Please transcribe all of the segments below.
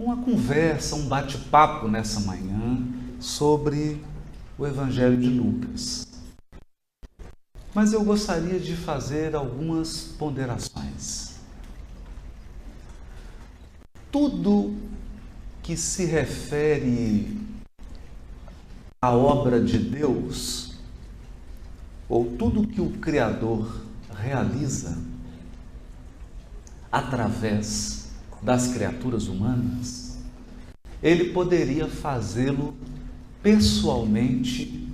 uma conversa, um bate-papo nessa manhã sobre o Evangelho de Lucas. Mas eu gostaria de fazer algumas ponderações. Tudo que se refere à obra de Deus, ou tudo que o Criador realiza através das criaturas humanas, ele poderia fazê-lo pessoalmente,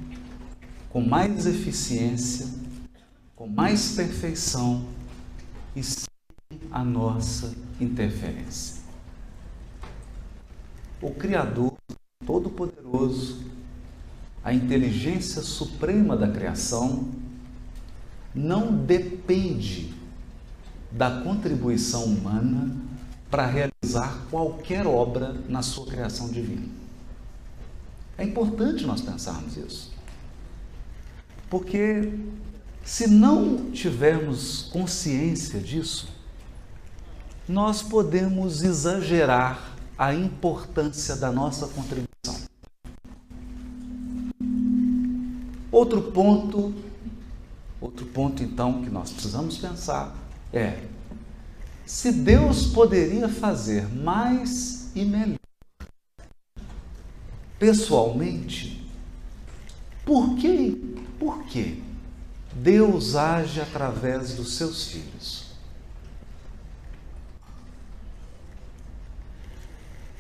com mais eficiência, com mais perfeição e sem a nossa interferência. O Criador Todo-Poderoso, a inteligência suprema da criação, não depende da contribuição humana para realizar qualquer obra na sua criação divina. É importante nós pensarmos isso, porque se não tivermos consciência disso, nós podemos exagerar a importância da nossa contribuição. Outro ponto então que nós precisamos pensar é: se Deus poderia fazer mais e melhor pessoalmente, por que Deus age através dos seus filhos?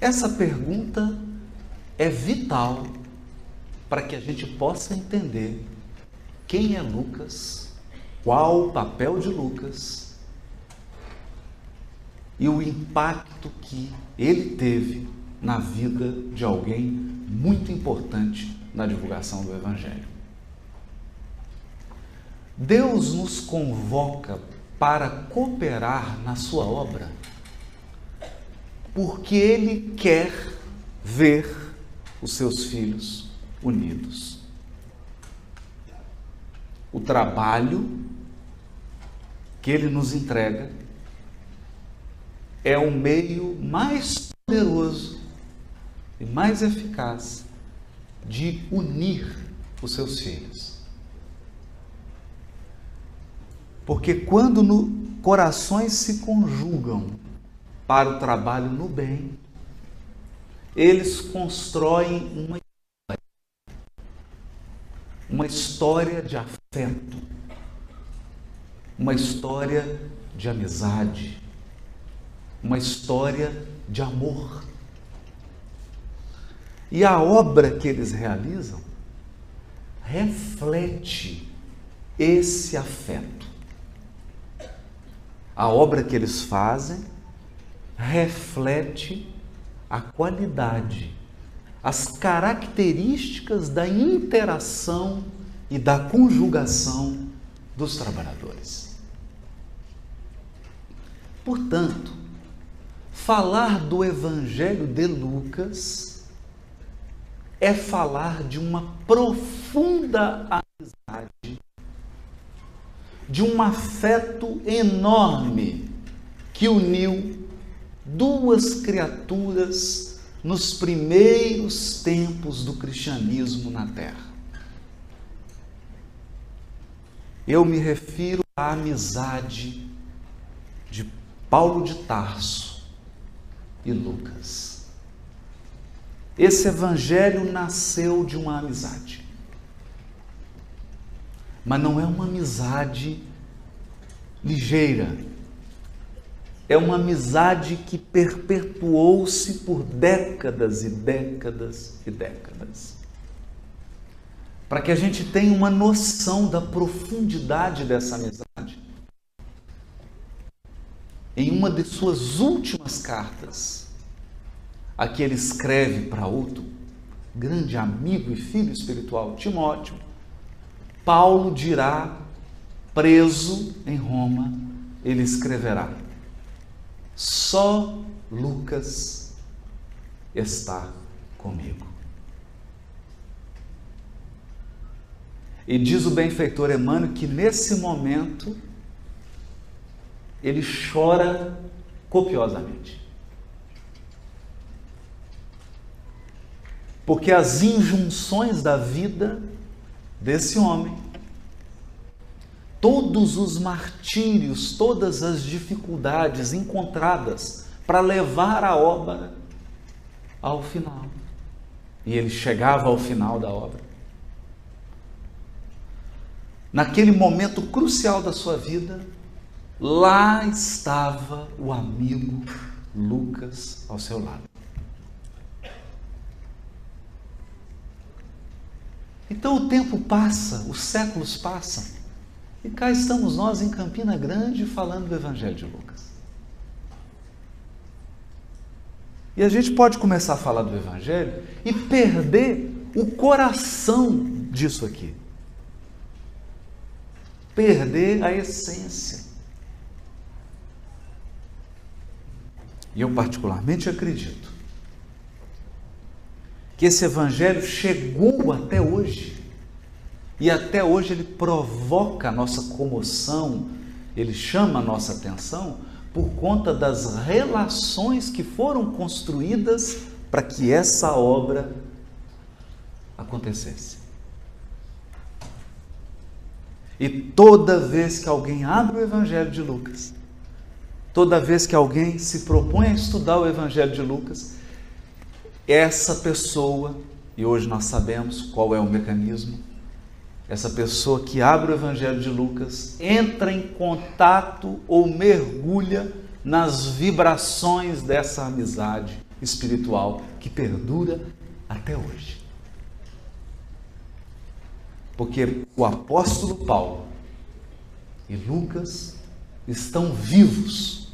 Essa pergunta é vital para que a gente possa entender quem é Lucas, qual o papel de Lucas e o impacto que ele teve na vida de alguém muito importante na divulgação do Evangelho. Deus nos convoca para cooperar na sua obra porque Ele quer ver os seus filhos unidos. O trabalho que Ele nos entrega é o meio mais poderoso e mais eficaz de unir os seus filhos. Porque quando corações se conjugam para o trabalho no bem, eles constroem uma história de afeto, uma história de amizade, uma história de amor. E a obra que eles realizam reflete esse afeto. A obra que eles fazem reflete a qualidade, as características da interação e da conjugação dos trabalhadores. Portanto, falar do Evangelho de Lucas é falar de uma profunda amizade, de um afeto enorme que uniu duas criaturas nos primeiros tempos do cristianismo na Terra. Eu me refiro à amizade de Paulo de Tarso e Lucas. Esse evangelho nasceu de uma amizade. Mas não é uma amizade ligeira. É uma amizade que perpetuou-se por décadas e décadas e décadas. Para que a gente tenha uma noção da profundidade dessa amizade, em uma de suas últimas cartas, a que ele escreve para outro grande amigo e filho espiritual, Timóteo, Paulo dirá, preso em Roma, ele escreverá: só Lucas está comigo. E diz o benfeitor Emmanuel que nesse momento ele chora copiosamente. Porque as injunções da vida desse homem, todos os martírios, todas as dificuldades encontradas para levar a obra ao final. E ele chegava ao final da obra. Naquele momento crucial da sua vida, lá estava o amigo Lucas ao seu lado. Então o tempo passa, os séculos passam, e cá estamos nós em Campina Grande falando do Evangelho de Lucas. E a gente pode começar a falar do Evangelho e perder o coração disso aqui. Perder a essência. E eu particularmente acredito que esse Evangelho chegou até hoje, e até hoje ele provoca a nossa comoção, ele chama a nossa atenção por conta das relações que foram construídas para que essa obra acontecesse. E toda vez que alguém abre o Evangelho de Lucas, toda vez que alguém se propõe a estudar o Evangelho de Lucas, essa pessoa, e hoje nós sabemos qual é o mecanismo, essa pessoa que abre o Evangelho de Lucas entra em contato ou mergulha nas vibrações dessa amizade espiritual que perdura até hoje. Porque o apóstolo Paulo e Lucas estão vivos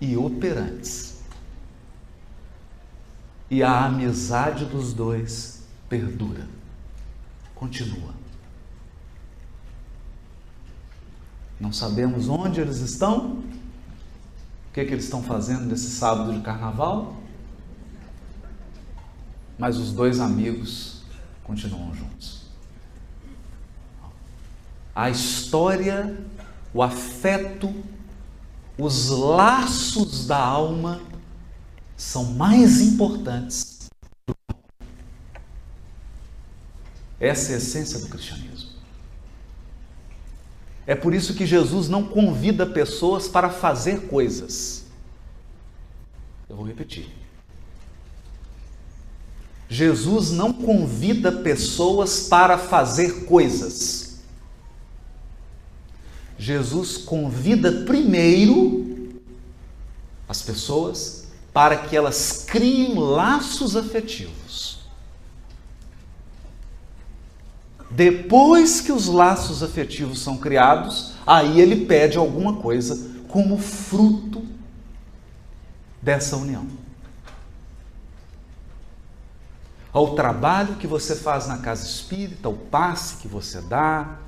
e operantes. E a amizade dos dois perdura, continua. Não sabemos onde eles estão, o que eles estão fazendo nesse sábado de carnaval, mas os dois amigos continuam juntos. A história, o afeto, os laços da alma são mais importantes do que a obra. Essa é a essência do cristianismo. É por isso que Jesus não convida pessoas para fazer coisas. Eu vou repetir. Jesus não convida pessoas para fazer coisas. Jesus convida primeiro as pessoas para que elas criem laços afetivos. Depois que os laços afetivos são criados, aí ele pede alguma coisa como fruto dessa união. Ao trabalho que você faz na casa espírita, o passe que você dá,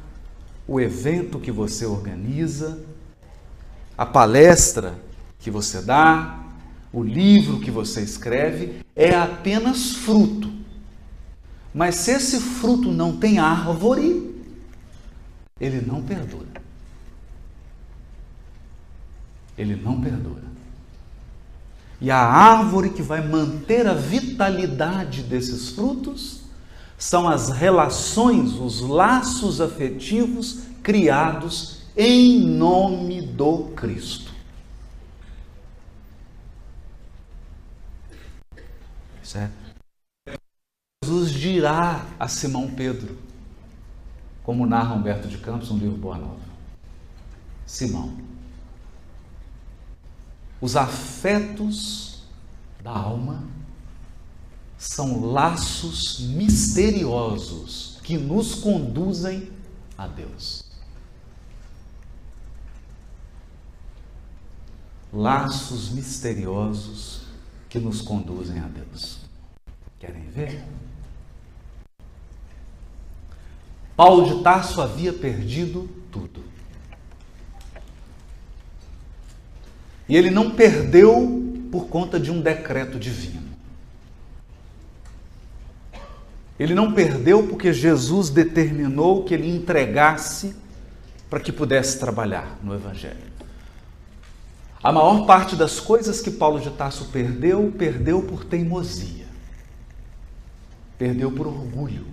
o evento que você organiza, a palestra que você dá, o livro que você escreve, é apenas fruto. Mas se esse fruto não tem árvore, ele não perdura. Ele não perdura. E a árvore que vai manter a vitalidade desses frutos são as relações, os laços afetivos criados em nome do Cristo. Certo? Jesus dirá a Simão Pedro, como narra Humberto de Campos no livro Boa Nova: Simão, os afetos da alma são laços misteriosos que nos conduzem a Deus. Laços misteriosos que nos conduzem a Deus. Querem ver? Paulo de Tarso havia perdido tudo. E ele não perdeu por conta de um decreto divino. Ele não perdeu porque Jesus determinou que ele entregasse para que pudesse trabalhar no Evangelho. A maior parte das coisas que Paulo de Tarso perdeu, perdeu por teimosia, perdeu por orgulho,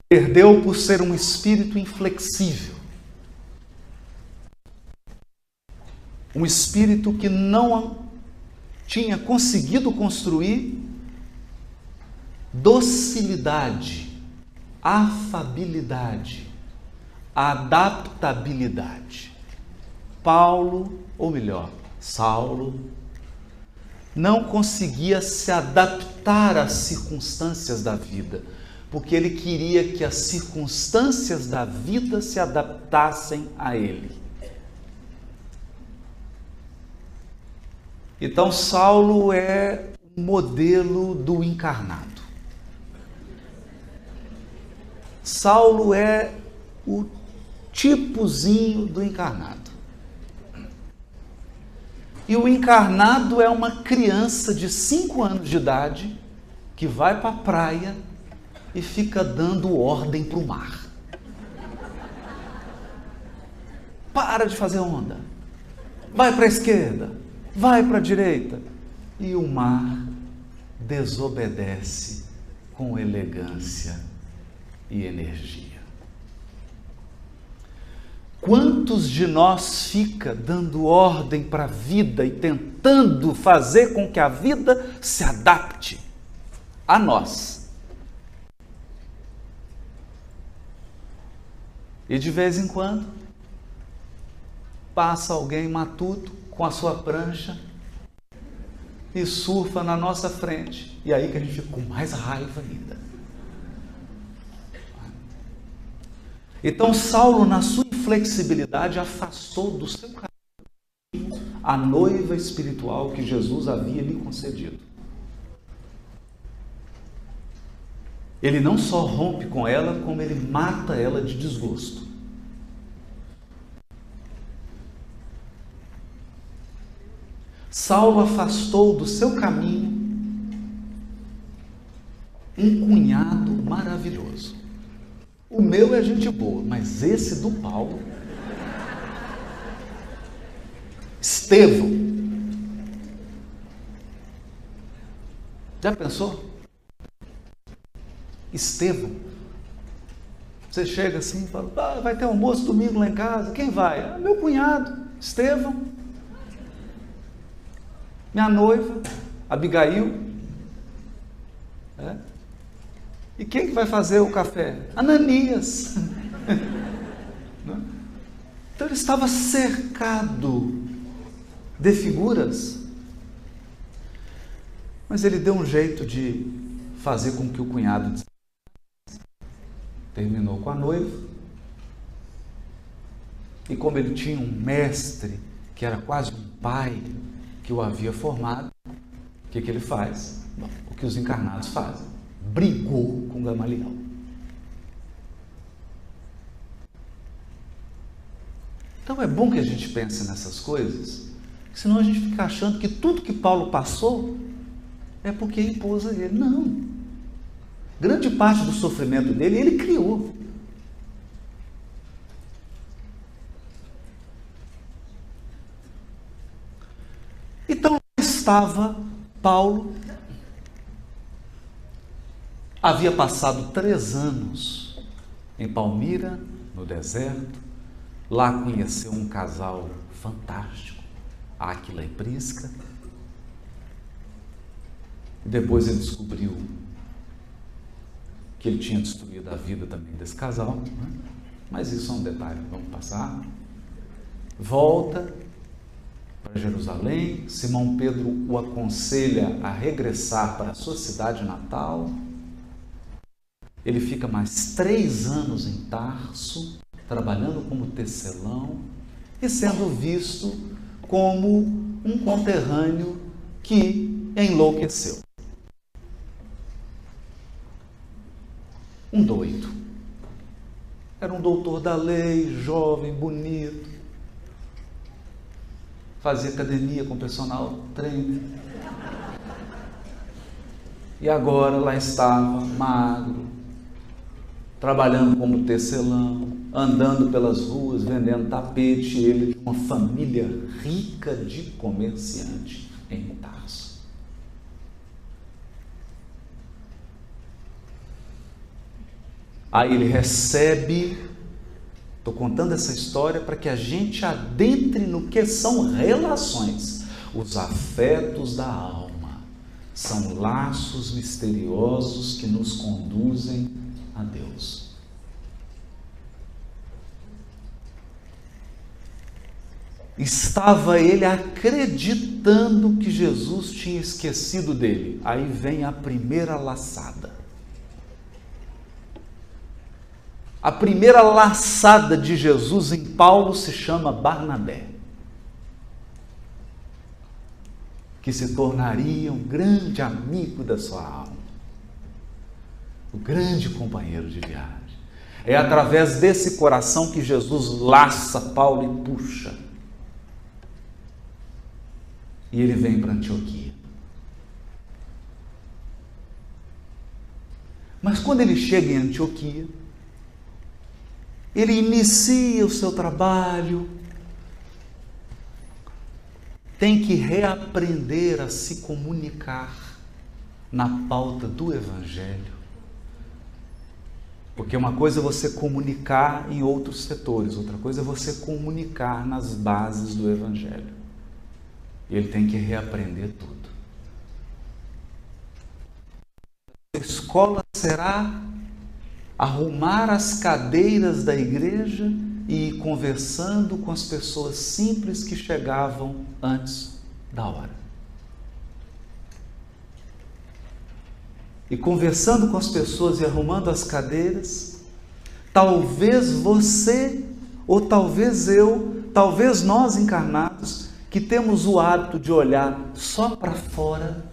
perdeu por ser um espírito inflexível, um espírito que não tinha conseguido construir docilidade, afabilidade, adaptabilidade. Paulo, ou melhor, Saulo, não conseguia se adaptar às circunstâncias da vida, porque ele queria que as circunstâncias da vida se adaptassem a ele. Então, Saulo é o modelo do encarnado. Saulo é o tipozinho do encarnado. E o encarnado é uma criança de 5 anos de idade que vai para a praia e fica dando ordem para o mar. Para de fazer onda. Vai para a esquerda. Vai para a direita. E o mar desobedece com elegância e energia. Quantos de nós fica dando ordem para a vida e tentando fazer com que a vida se adapte a nós? E de vez em quando passa alguém matuto com a sua prancha e surfa na nossa frente. E aí que a gente fica com mais raiva ainda. Então Saulo, na sua inflexibilidade, afastou do seu caminho a noiva espiritual que Jesus havia lhe concedido. Ele não só rompe com ela, como ele mata ela de desgosto. Saulo afastou do seu caminho um cunhado maravilhoso. O meu é gente boa, mas esse do Paulo, Estevão. Já pensou? Estevão. Você chega assim e fala, vai ter almoço domingo lá em casa, quem vai? Meu cunhado, Estevão. Minha noiva, Abigail. E quem que vai fazer o café? Ananias. Então ele estava cercado de figuras, mas ele deu um jeito de fazer com que o cunhado terminou com a noiva, e como ele tinha um mestre que era quase um pai que o havia formado, o que ele faz? Bom, o que os encarnados fazem. Brigou com Gamaliel. Então é bom que a gente pense nessas coisas, senão a gente fica achando que tudo que Paulo passou é porque impôs a ele. Não. Grande parte do sofrimento dele, ele criou. Então lá estava Paulo. Havia passado 3 anos em Palmira, no deserto. Lá conheceu um casal fantástico, Áquila e Prisca. Depois ele descobriu que ele tinha destruído a vida também desse casal, né? Mas isso é um detalhe, vamos passar. Volta para Jerusalém. Simão Pedro o aconselha a regressar para a sua cidade natal. Ele fica mais 3 anos em Tarso, trabalhando como tecelão e sendo visto como um conterrâneo que enlouqueceu. Um doido. Era um doutor da lei, jovem, bonito. Fazia academia com personal trainer. E agora lá estava, magro, trabalhando como tecelão, andando pelas ruas, vendendo tapete, ele de uma família rica de comerciante em Tarso. Aí ele recebe, estou contando essa história para que a gente adentre no que são relações, os afetos da alma. São laços misteriosos que nos conduzem a Deus. Estava ele acreditando que Jesus tinha esquecido dele. Aí vem a primeira laçada. A primeira laçada de Jesus em Paulo se chama Barnabé, que se tornaria um grande amigo da sua alma, o grande companheiro de viagem. É através desse coração que Jesus laça Paulo e puxa. E ele vem para Antioquia. Mas quando ele chega em Antioquia, ele inicia o seu trabalho, tem que reaprender a se comunicar na pauta do Evangelho. Porque uma coisa é você comunicar em outros setores, outra coisa é você comunicar nas bases do Evangelho. E ele tem que reaprender tudo. A escola será arrumar as cadeiras da igreja e ir conversando com as pessoas simples que chegavam antes da hora. E conversando com as pessoas e arrumando as cadeiras, talvez você, ou talvez eu, talvez nós encarnados, que temos o hábito de olhar só para fora,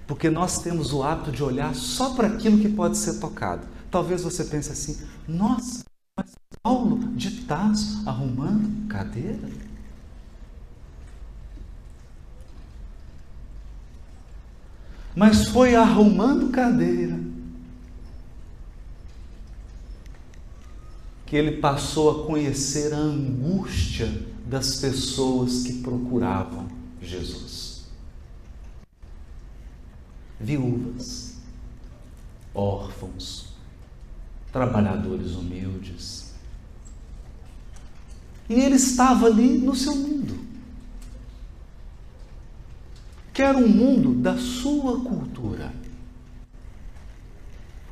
porque nós temos o hábito de olhar só para aquilo que pode ser tocado. Talvez você pense assim, nossa, mas Paulo de Tarso arrumando cadeira? Mas foi arrumando cadeira que ele passou a conhecer a angústia das pessoas que procuravam Jesus. Viúvas, órfãos, trabalhadores humildes. E ele estava ali no seu mundo, que era um mundo da sua cultura.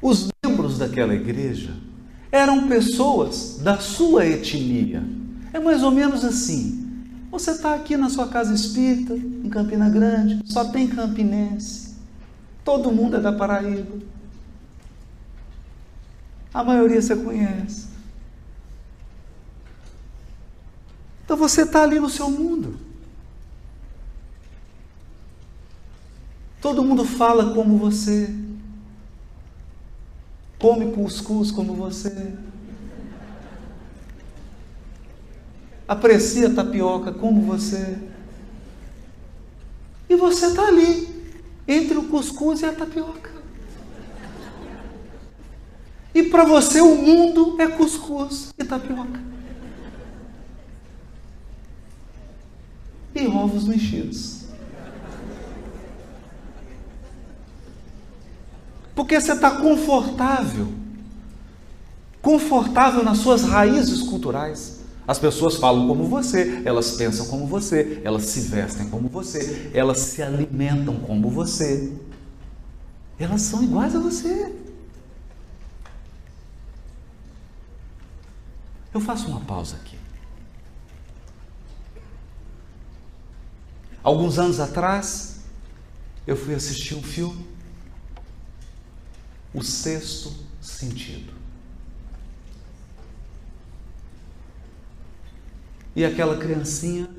Os membros daquela igreja eram pessoas da sua etnia. É mais ou menos assim. Você está aqui na sua casa espírita, em Campina Grande, só tem campinense. Todo mundo é da Paraíba. A maioria você conhece. Então você está ali no seu mundo. Todo mundo fala como você. Come cuscuz como você. Aprecia tapioca como você. E você está ali, entre o cuscuz e a tapioca. E para você o mundo é cuscuz e tapioca. E ovos mexidos. Porque você está confortável nas suas raízes culturais. As pessoas falam como você, elas pensam como você, elas se vestem como você, elas se alimentam como você. Elas são iguais a você. Eu faço uma pausa aqui. Alguns anos atrás, eu fui assistir um filme, O Sexto Sentido. E aquela criancinha,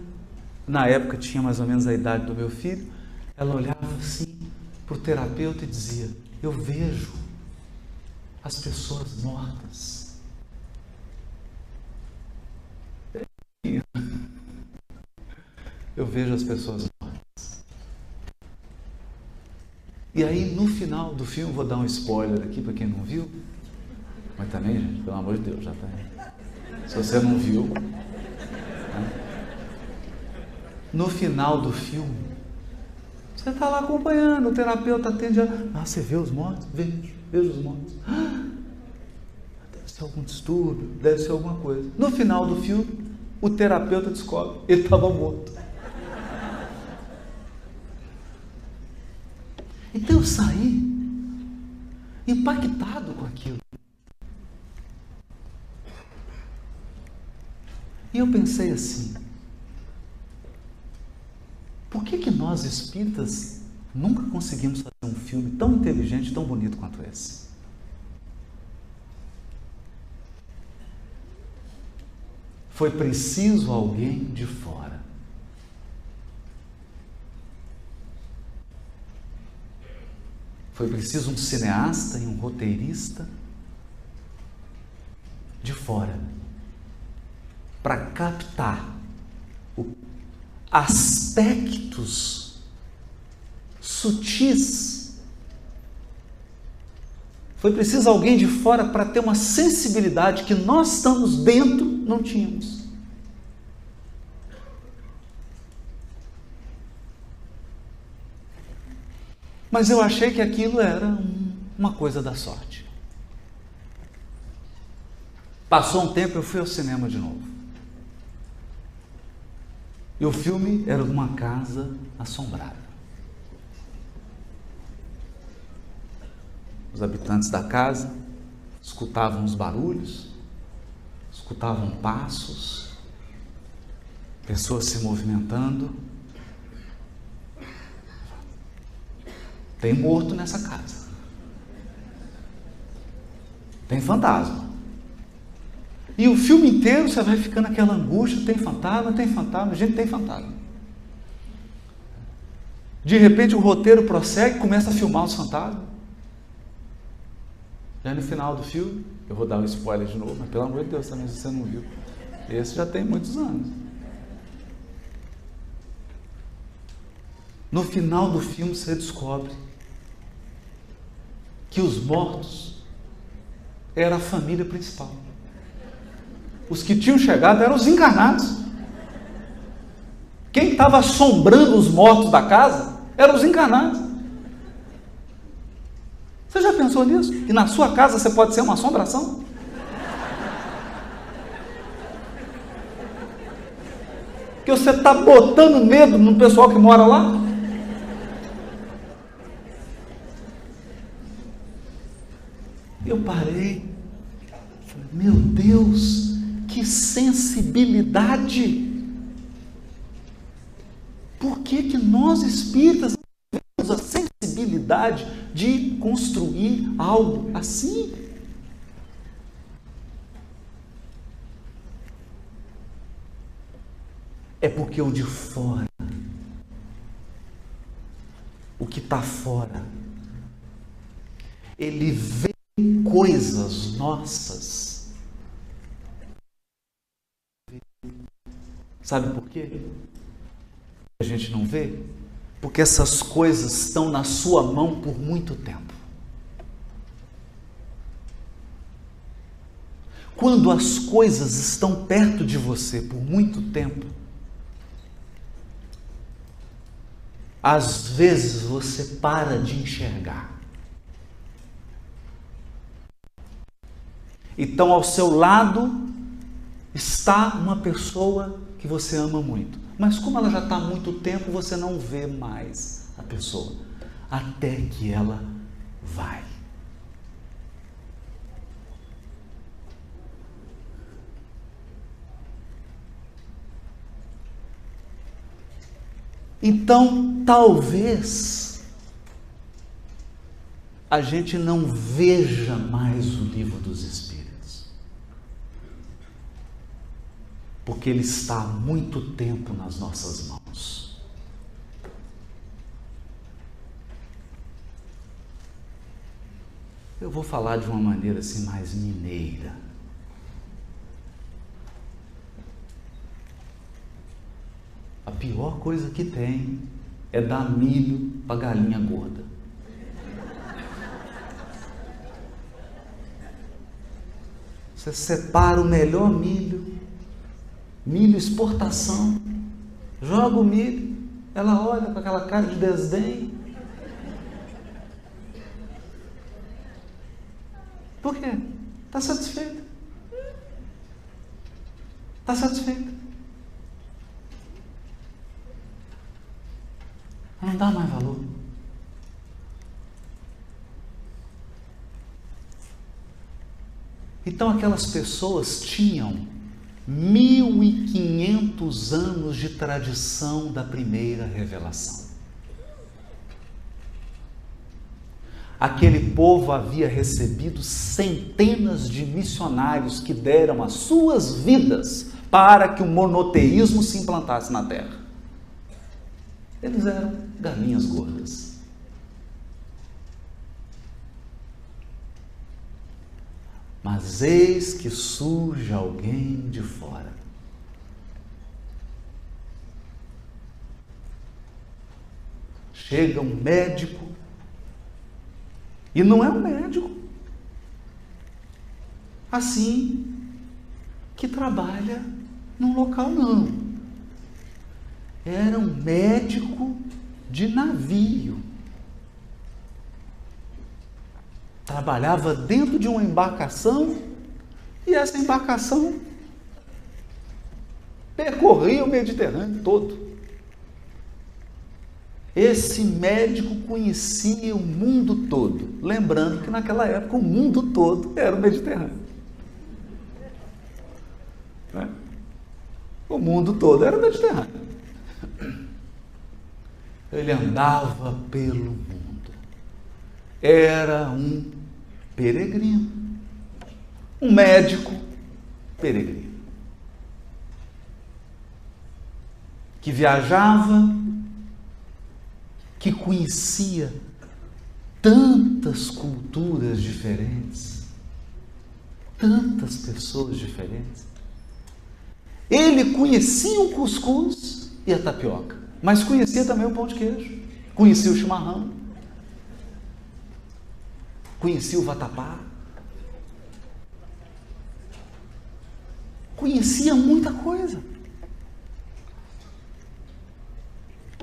na época tinha mais ou menos a idade do meu filho, ela olhava assim para o terapeuta e dizia: eu vejo as pessoas mortas. Eu vejo as pessoas mortas. E aí, no final do filme, vou dar um spoiler aqui para quem não viu, Mas também, gente, pelo amor de Deus, já tá. Se você não viu, né? No final do filme, você está lá acompanhando, o terapeuta atende. Você vê os mortos? Vejo os mortos. Deve ser algum distúrbio, deve ser alguma coisa. No final do filme, o terapeuta descobre, ele estava morto. Então eu saí impactado com aquilo. E eu pensei assim, por que nós espíritas nunca conseguimos fazer um filme tão inteligente, tão bonito quanto esse? Foi preciso alguém de fora. Foi preciso um cineasta e um roteirista de fora para captar aspectos sutis. Foi preciso alguém de fora para ter uma sensibilidade que nós estamos dentro, não tínhamos. Mas eu achei que aquilo era uma coisa da sorte. Passou um tempo, eu fui ao cinema de novo. E o filme era uma casa assombrada. Os habitantes da casa escutavam os barulhos, escutavam passos, pessoas se movimentando. Tem morto nessa casa. Tem fantasma. E o filme inteiro você vai ficando aquela angústia, tem fantasma, gente, tem fantasma. De repente o roteiro prossegue e começa a filmar os fantasmas. Já no final do filme, eu vou dar um spoiler de novo, mas pelo amor de Deus, também se você não viu, esse já tem muitos anos. No final do filme você descobre que os mortos era a família principal. Os que tinham chegado eram os encarnados. Quem estava assombrando os mortos da casa eram os encarnados. Você já pensou nisso? Que na sua casa você pode ser uma assombração? Que você está botando medo no pessoal que mora lá? Eu parei, falei, meu Deus, que sensibilidade! Por que nós espíritas temos a sensibilidade de construir algo assim? É porque o de fora, o que está fora, ele vê coisas nossas. Sabe por quê? A gente não vê? Porque essas coisas estão na sua mão por muito tempo. Quando as coisas estão perto de você por muito tempo, às vezes você para de enxergar. Então, ao seu lado está uma pessoa que você ama muito. Mas como ela já está há muito tempo, você não vê mais a pessoa. Até que ela vai. Então, talvez a gente não veja mais o Livro dos Espíritos, porque ele está há muito tempo nas nossas mãos. Eu vou falar de uma maneira assim mais mineira. A pior coisa que tem é dar milho para galinha gorda. Você separa o melhor milho, milho exportação, joga o milho, ela olha com aquela cara de desdém. Por quê? Está satisfeita. Está satisfeita. Não dá mais valor. Então aquelas pessoas tinham 1500 anos de tradição da primeira revelação. Aquele povo havia recebido centenas de missionários que deram as suas vidas para que o monoteísmo se implantasse na terra. Eles eram galinhas gordas. Mas eis que surge alguém de fora. Chega um médico, e não é um médico assim que trabalha num local, não. Era um médico de navio. Trabalhava dentro de uma embarcação e essa embarcação percorria o Mediterrâneo todo. Esse médico conhecia o mundo todo, lembrando que naquela época o mundo todo era o Mediterrâneo. O mundo todo era o Mediterrâneo. Ele andava pelo mundo. Era um peregrino, um médico peregrino, que viajava, que conhecia tantas culturas diferentes, tantas pessoas diferentes. Ele conhecia o cuscuz e a tapioca, mas conhecia também o pão de queijo, conhecia o chimarrão, conhecia o vatapá, conhecia muita coisa,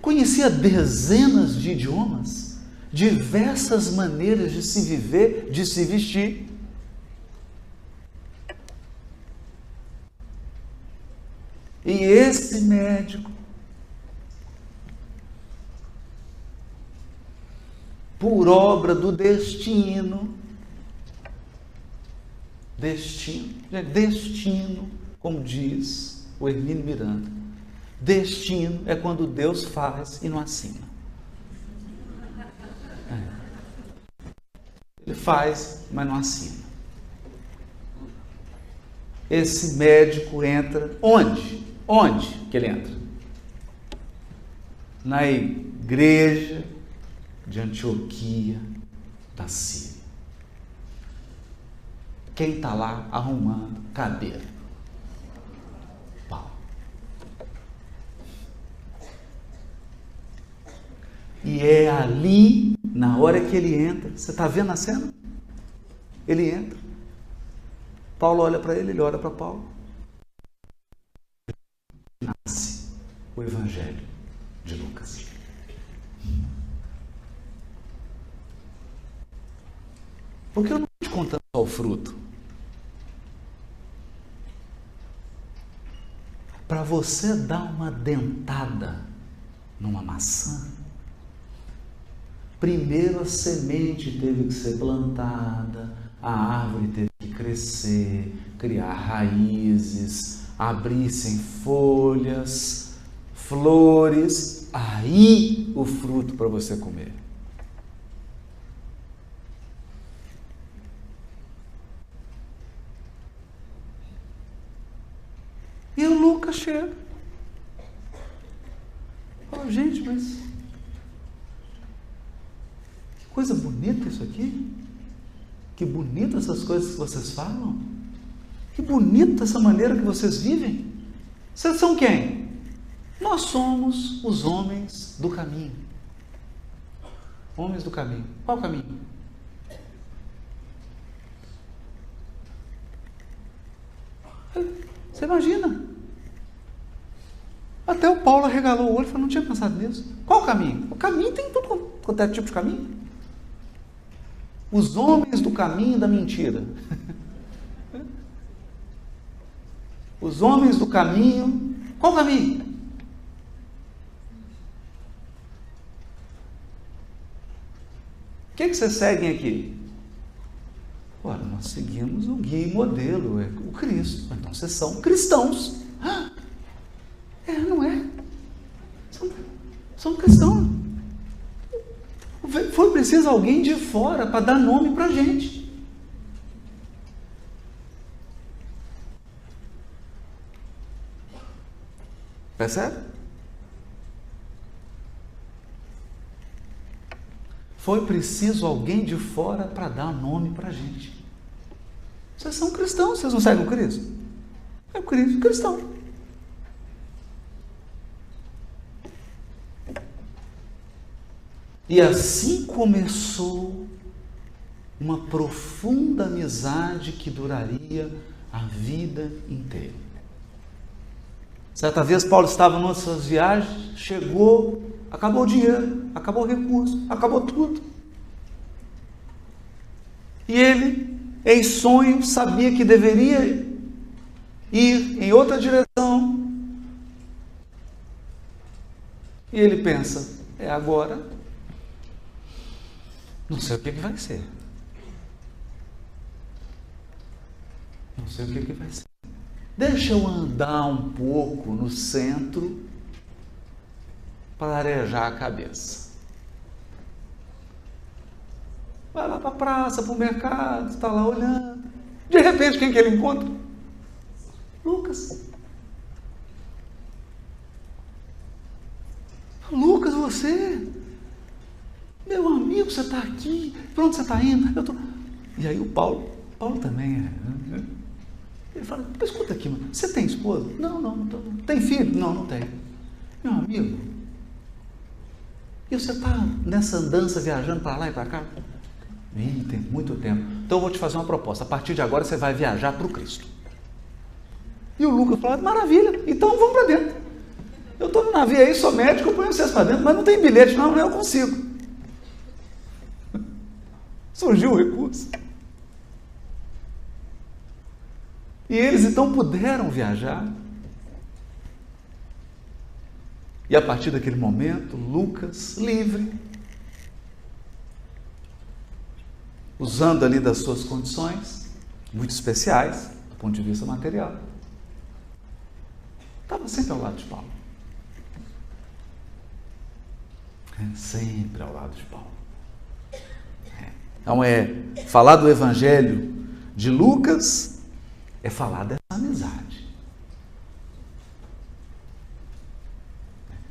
conhecia dezenas de idiomas, diversas maneiras de se viver, de se vestir. E esse médico, por obra do destino, como diz o Hermínio Miranda, destino é quando Deus faz e não assina. Ele faz, mas não assina. Esse médico entra onde? Onde que ele entra? Na igreja de Antioquia da Síria. Quem está lá arrumando cadeira? Paulo. E é ali, na hora que ele entra, você está vendo a cena? Ele entra, Paulo olha para ele, ele olha para Paulo. Nasce o Evangelho de Lucas. Porque eu não estou te contando só o fruto. Para você dar uma dentada numa maçã, primeiro a semente teve que ser plantada, a árvore teve que crescer, criar raízes, abrir-se folhas, flores, aí o fruto para você comer. E o Lucas chega. Fala, gente, mas que coisa bonita isso aqui. Que bonita essas coisas que vocês falam. Que bonita essa maneira que vocês vivem. Vocês são quem? Nós somos os homens do caminho. Homens do caminho. Qual caminho? Você imagina? Até o Paulo arregalou o olho e falou, não tinha pensado nisso. Qual o caminho? O caminho tem tudo quanto é tipo de caminho. Os homens do caminho da mentira. Os homens do caminho. Qual o caminho? O que vocês seguem aqui? Ora, nós seguimos o guia e modelo, é o Cristo. Então vocês são cristãos. Não é? São cristãos. Foi preciso alguém de fora para dar nome para a gente. Percebe? Foi preciso alguém de fora para dar nome para a gente. Vocês são cristãos, vocês não seguem o Cristo? É o Cristo cristão. E assim começou uma profunda amizade que duraria a vida inteira. Certa vez Paulo estava numa dessas viagens, chegou, acabou o dinheiro, acabou o recurso, acabou tudo. E ele, em sonho, sabia que deveria ir em outra direção. E ele pensa, agora, não sei o que vai ser. Não sei o que vai ser. Deixa eu andar um pouco no centro para arejar a cabeça. Vai lá para a praça, para o mercado, está lá olhando. De repente, quem que ele encontra? Lucas. Lucas, você? Meu amigo, você está aqui? Para onde você está indo? E aí o Paulo também ele fala, escuta aqui, mano, você tem esposa? Não. Tem filho? Não tem. Meu amigo, e você está nessa andança viajando para lá e para cá? Tem muito tempo. Então eu vou te fazer uma proposta. A partir de agora você vai viajar para o Cristo. E o Lucas falou, maravilha, então vamos para dentro. Eu estou no navio aí, sou médico, eu ponho vocês para dentro, mas não tem bilhete, não eu consigo. Surgiu o recurso. E eles então puderam viajar. E a partir daquele momento, Lucas, livre, usando ali das suas condições, muito especiais, do ponto de vista material, estava sempre ao lado de Paulo. Sempre ao lado de Paulo. Então falar do Evangelho de Lucas é falar dessa amizade.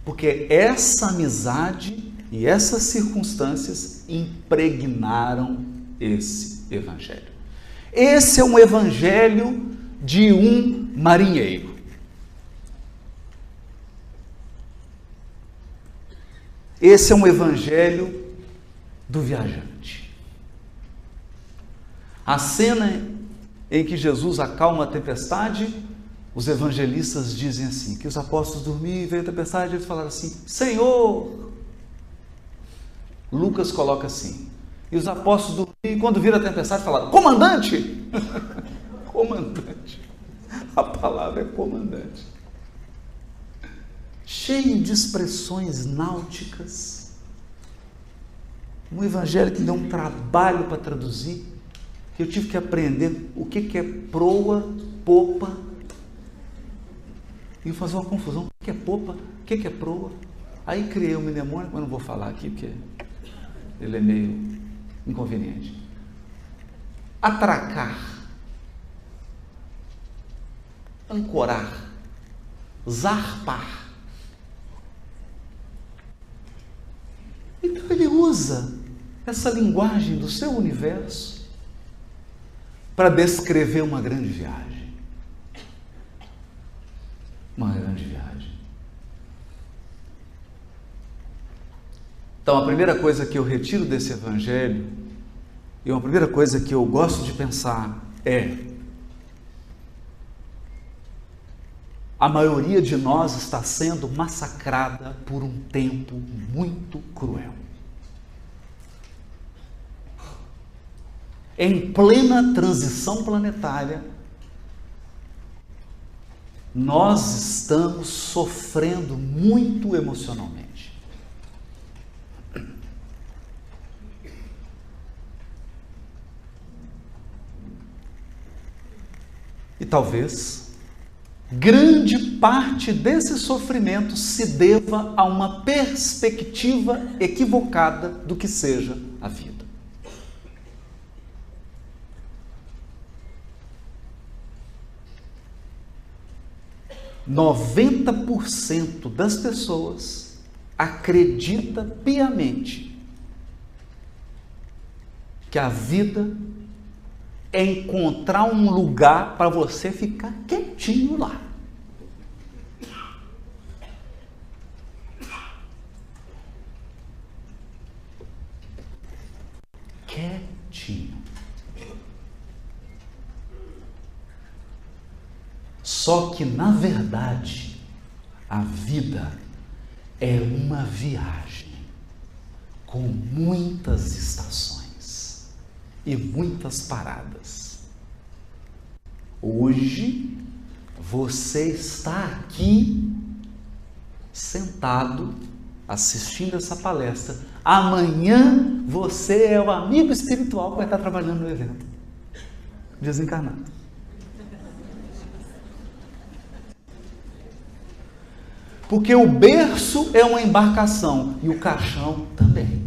Porque essa amizade e essas circunstâncias impregnaram esse Evangelho. Esse é um Evangelho de um marinheiro. Esse é um Evangelho do viajante. A cena em que Jesus acalma a tempestade, os evangelistas dizem assim, que os apóstolos dormiam e veio a tempestade, eles falaram assim, Senhor! Lucas coloca assim, e os apóstolos dormiam e quando viram a tempestade falaram, comandante! Comandante. A palavra é comandante. Cheio de expressões náuticas, um evangelho que deu um trabalho para traduzir, que eu tive que aprender o que é proa, popa, e fazer uma confusão, o que é popa, o que é proa. Aí criei um mnemônico, mas não vou falar aqui porque ele é meio inconveniente. Atracar, ancorar, zarpar. Então ele usa essa linguagem do seu universo para descrever uma grande viagem. Uma grande viagem. Então, a primeira coisa que eu retiro desse Evangelho, e uma primeira coisa que eu gosto de pensar é: a maioria de nós está sendo massacrada por um tempo muito cruel. Em plena transição planetária, nós estamos sofrendo muito emocionalmente. E talvez grande parte desse sofrimento se deva a uma perspectiva equivocada do que seja a vida. ,90% das pessoas acredita piamente que a vida é encontrar um lugar para você ficar quietinho lá. Quietinho. Só que, na verdade, a vida é uma viagem com muitas estações e muitas paradas. Hoje, você está aqui, sentado, assistindo essa palestra. Amanhã, você é o amigo espiritual que vai estar trabalhando no evento. Desencarnado. Porque o berço é uma embarcação e o caixão também.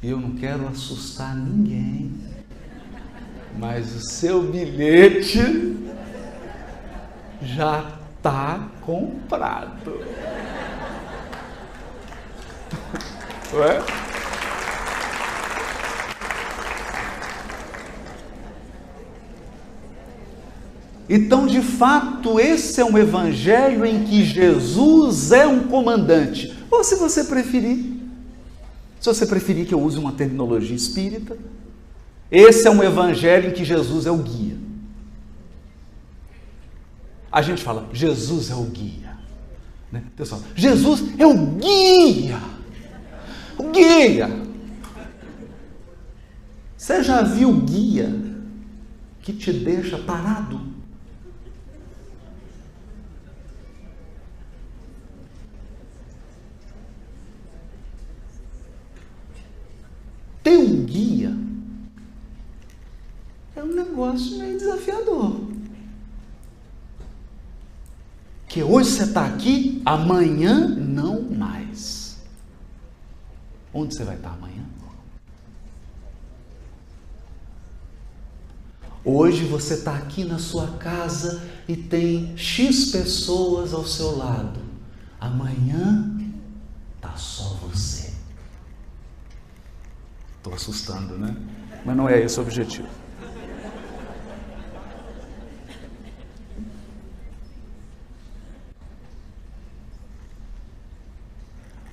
Eu não quero assustar ninguém, mas o seu bilhete já está comprado. Não é? Então, de fato, esse é um evangelho em que Jesus é um comandante. Ou se você preferir que eu use uma terminologia espírita, esse é um evangelho em que Jesus é o guia. A gente fala, Jesus é o guia. Né? Pessoal, Jesus é o guia. O guia. Você já viu o guia que te deixa parado? Ter um guia é um negócio meio desafiador. Que hoje você está aqui, amanhã não mais. Onde você vai estar amanhã? Hoje você está aqui na sua casa e tem X pessoas ao seu lado. Amanhã está só você. Estou assustando, né? Mas não é esse o objetivo.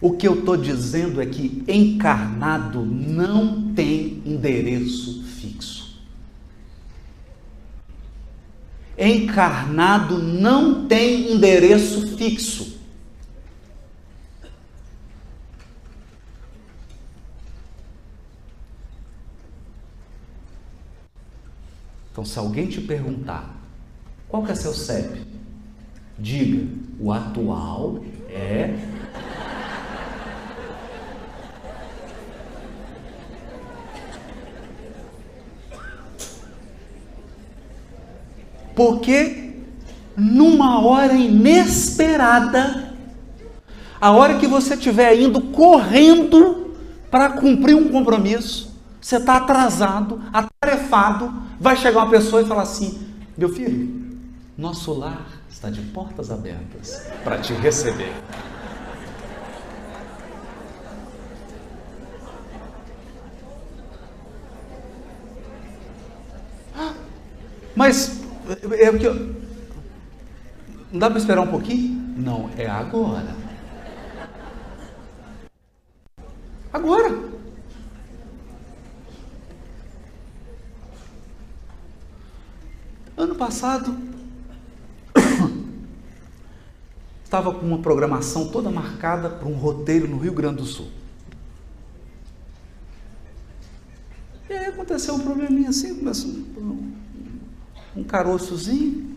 O que eu estou dizendo é que encarnado não tem endereço fixo. Encarnado não tem endereço fixo. Então, se alguém te perguntar, qual que é seu CEP? Diga, o atual é... Porque numa hora inesperada, a hora que você estiver indo correndo para cumprir um compromisso, você está atrasado, atarefado, vai chegar uma pessoa e falar assim, meu filho, nosso lar está de portas abertas para te receber. Mas é porque não dá para esperar um pouquinho? Não, é agora. Agora. Ano passado, estava com uma programação toda marcada para um roteiro no Rio Grande do Sul. E aí aconteceu um probleminha assim, começou um caroçozinho.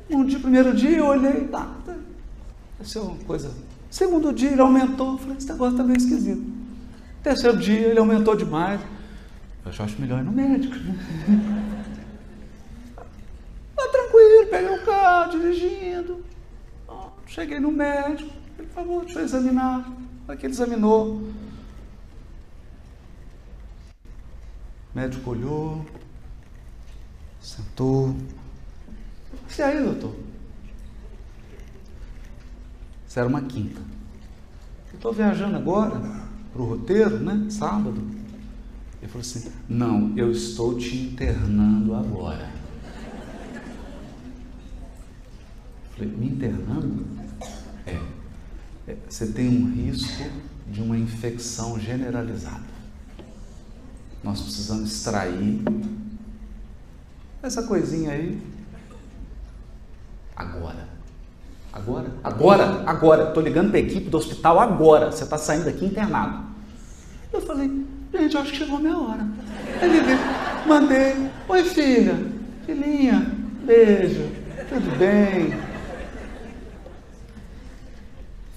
No primeiro dia eu olhei, tá, essa é uma coisa. Segundo dia ele aumentou, falei, esse negócio tá meio esquisito. Terceiro dia ele aumentou demais. Eu já acho melhor ir no médico, né? Mas tranquilo, peguei o carro, dirigindo. Cheguei no médico, ele falou, deixa eu examinar. Aí que ele examinou. O médico olhou, sentou. E aí, doutor? Isso era uma quinta. Eu estou viajando agora para o roteiro, né? Sábado. Ele falou assim, não, eu estou te internando agora. Eu falei, me internando? Você tem um risco de uma infecção generalizada. Nós precisamos extrair essa coisinha aí agora. Estou ligando para a equipe do hospital agora. Você está saindo daqui internado. Eu falei, gente, eu acho que chegou a minha hora. Aí liguei, mandei, oi filhinha, beijo, tudo bem?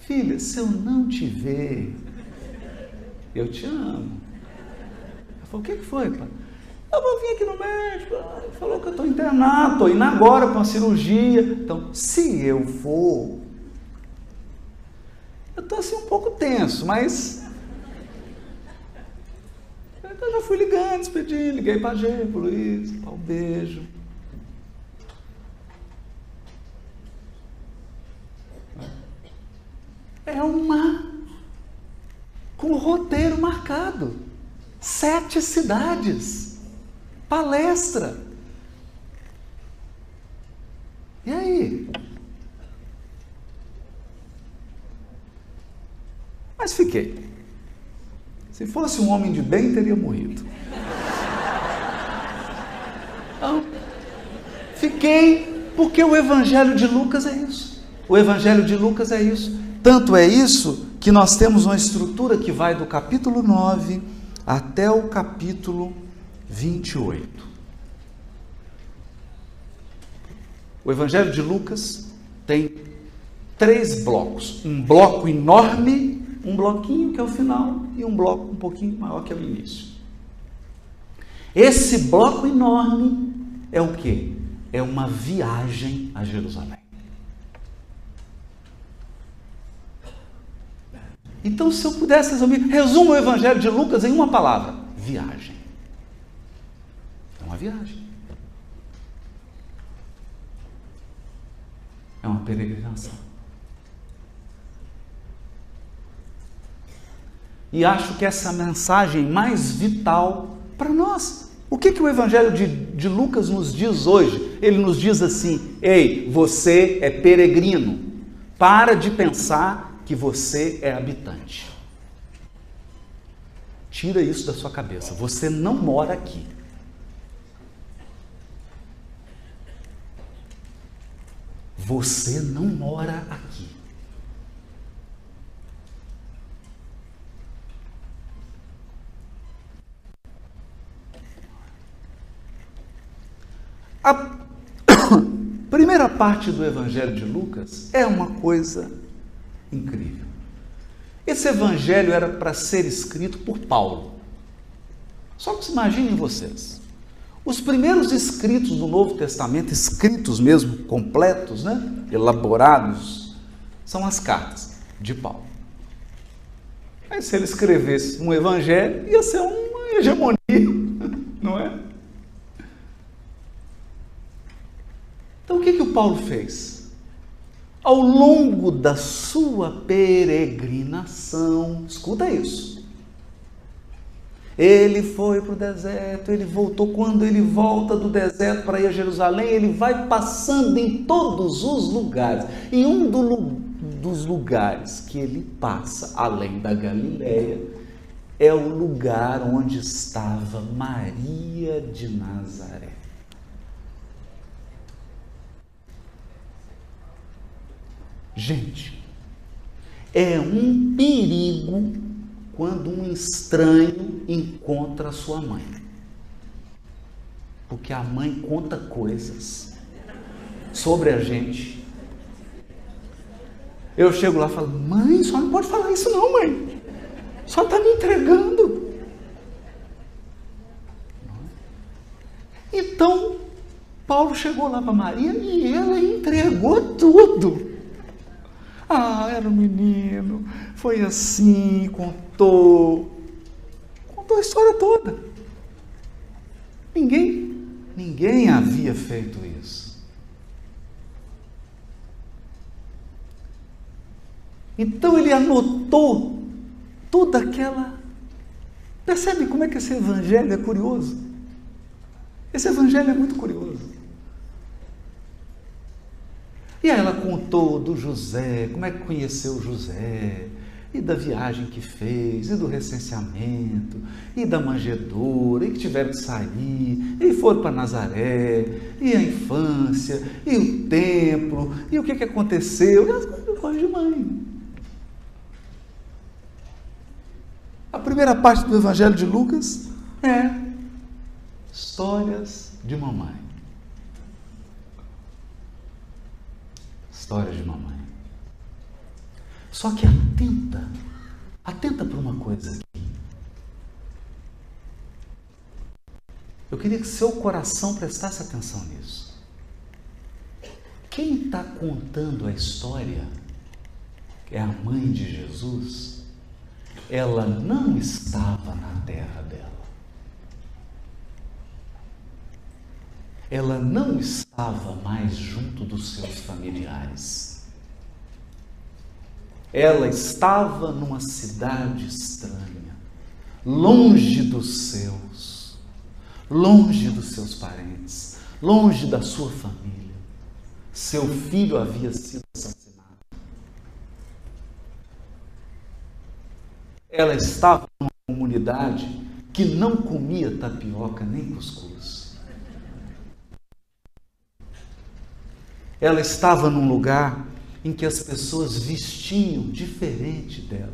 Filha, se eu não te ver, eu te amo. Ela falou, o que foi, pai? Eu vou vir aqui no médico, ele falou que eu estou internado, estou indo agora para uma cirurgia. Então, se eu for, eu estou assim um pouco tenso, mas eu já fui ligando, despedi, liguei para a Gê, para o Luiz, para o beijo. Com o roteiro marcado, 7 cidades, palestra. E aí? Mas fiquei. Se fosse um homem de bem, teria morrido. Então, fiquei, porque o Evangelho de Lucas é isso. O Evangelho de Lucas é isso. Tanto é isso que nós temos uma estrutura que vai do capítulo 9 até o capítulo 28. O Evangelho de Lucas tem 3 blocos. Um bloco enorme, um bloquinho que é o final e um bloco um pouquinho maior que é o início. Esse bloco enorme é o quê? É uma viagem a Jerusalém. Então, se eu pudesse resumir, resumo o Evangelho de Lucas em uma palavra: viagem. É uma viagem. É uma peregrinação. E acho que essa mensagem mais vital para nós. O que o Evangelho de Lucas nos diz hoje? Ele nos diz assim: ei, você é peregrino. Para de pensar que você é habitante. Tira isso da sua cabeça. Você não mora aqui. Você não mora aqui. A primeira parte do Evangelho de Lucas é uma coisa incrível. Esse evangelho era para ser escrito por Paulo. Só que imaginem vocês, os primeiros escritos do Novo Testamento, escritos mesmo, completos, né? Elaborados, são as cartas de Paulo. Aí se ele escrevesse um evangelho, ia ser uma hegemonia, não é? Então o que o Paulo fez? Ao longo da sua peregrinação, escuta isso, ele foi para o deserto, ele voltou. Quando ele volta do deserto para ir a Jerusalém, ele vai passando em todos os lugares. E um dos lugares que ele passa, além da Galileia, é o lugar onde estava Maria de Nazaré. Gente, é um perigo quando um estranho encontra a sua mãe. Porque a mãe conta coisas sobre a gente. Eu chego lá e falo: mãe, só não pode falar isso não, mãe. Só está me entregando. Então, Paulo chegou lá para Maria e ela entregou tudo. Ah, era um menino, foi assim, contou a história toda. Ninguém havia feito isso. Então ele anotou toda aquela... Percebe como é que esse evangelho é curioso? Esse evangelho é muito curioso. E aí ela contou do José, como é que conheceu o José, e da viagem que fez, e do recenseamento, e da manjedoura, e que tiveram que sair, e foram para Nazaré, e a infância, e o templo, e o que aconteceu, e as coisas de mãe. A primeira parte do Evangelho de Lucas é histórias de mamãe. Histórias de mamãe. Só que atenta para uma coisa aqui. Eu queria que seu coração prestasse atenção nisso. Quem está contando a história, que é a mãe de Jesus, ela não estava na terra dela. Ela não estava mais junto dos seus familiares. Ela estava numa cidade estranha, longe dos seus parentes, longe da sua família. Seu filho havia sido assassinado. Ela estava numa comunidade que não comia tapioca nem cuscuz. Ela estava num lugar em que as pessoas vestiam diferente dela,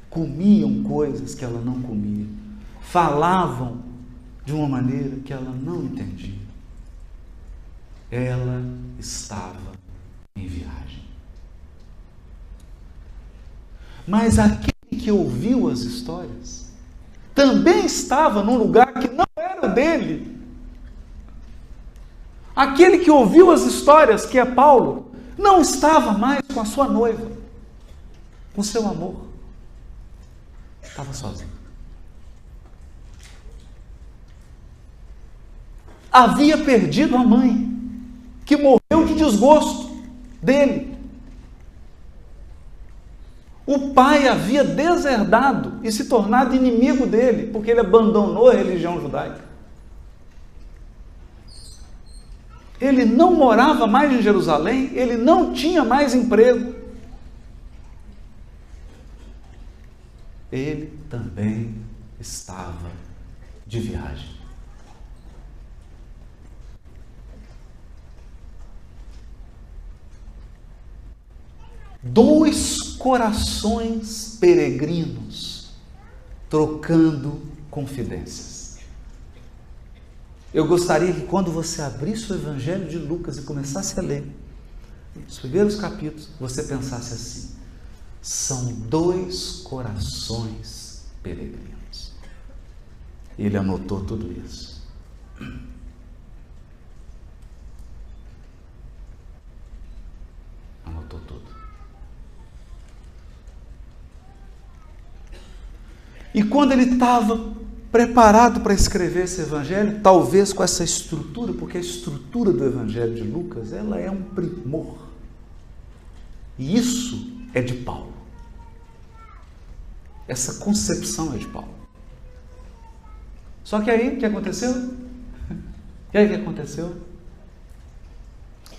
comiam coisas que ela não comia, falavam de uma maneira que ela não entendia. Ela estava em viagem. Mas aquele que ouviu as histórias também estava num lugar que não era o dele. Aquele que ouviu as histórias, que é Paulo, não estava mais com a sua noiva, com seu amor. Estava sozinho. Havia perdido a mãe, que morreu de desgosto dele. O pai havia deserdado e se tornado inimigo dele, porque ele abandonou a religião judaica. Ele não morava mais em Jerusalém, ele não tinha mais emprego. Ele também estava de viagem. Dois corações peregrinos trocando confidências. Eu gostaria que quando você abrisse o Evangelho de Lucas e começasse a ler os primeiros capítulos, você pensasse assim: são dois corações peregrinos. Ele anotou tudo isso. Anotou tudo. E quando ele estava preparado para escrever esse evangelho, talvez com essa estrutura, porque a estrutura do Evangelho de Lucas, ela é um primor. E isso é de Paulo. Essa concepção é de Paulo. Só que aí, o que aconteceu? E aí, o que aconteceu?